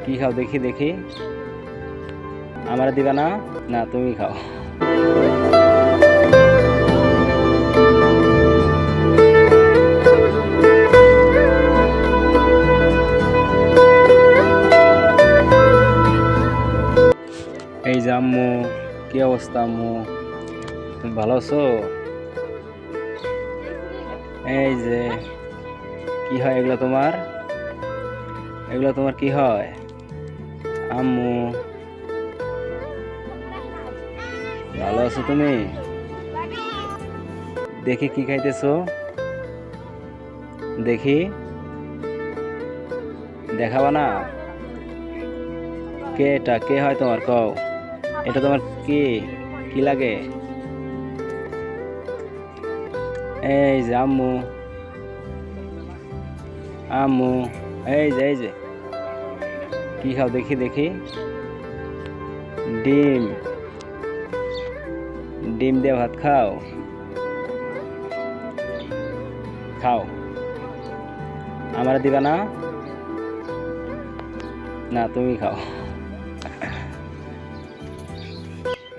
কি খাও দেখি দেখি। আমার দিবা না? না তুমি খাও। এই যে আম্মু, কি অবস্থা আম্মু? তুমি ভালো আছো? এই যে কি হয় এগুলো তোমার? এগুলো তোমার কি হয় আম্মু? ভালো আছো তুমি? দেখি কি খাইতেছো, দেখি। দেখাবা না? কে এটা? কে হয় তোমার? কও, এটা তোমার কি? কি লাগে? এই যে আম্মু, আম্মু, এই যে কি খাও দেখি দেখি। ডিম, ডিম দিয়ে ভাত খাও? খাও। আমার দিবা না? না তুমি খাও।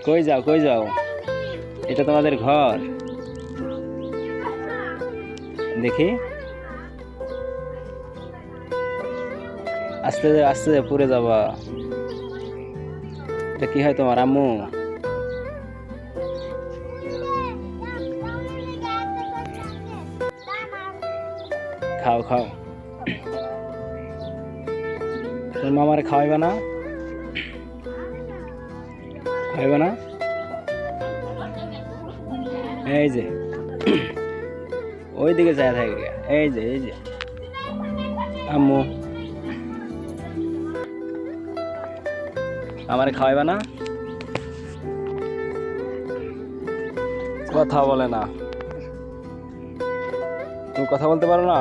কই যাও, কই যাও? এটা তোমাদের ঘর? দেখি। আস্তে আস্তে পড়ে যাবা। এটা কি হয় তোমার আম্মু? খাও খাও। তোর মামারে খাওয়াইবা না? খাওয়াইবা না? এই যে ওই দিকে যায় থাকে। এই যে আম্মু, আমারে খাওয়াইবা না? কথা বলে না। তুমি কথা বলতে পারো না?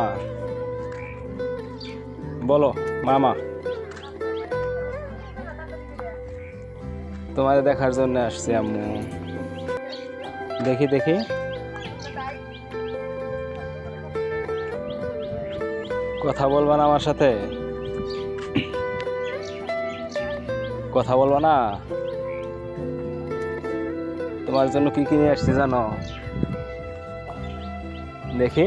বলো মামা। তোমারে দেখার জন্য আসছি আম্মু। দেখি দেখি। কথা বলবা না আমার সাথে? কথা বলবা না? তোমার জন্য কি কিনে আসছি জানো? দেখি।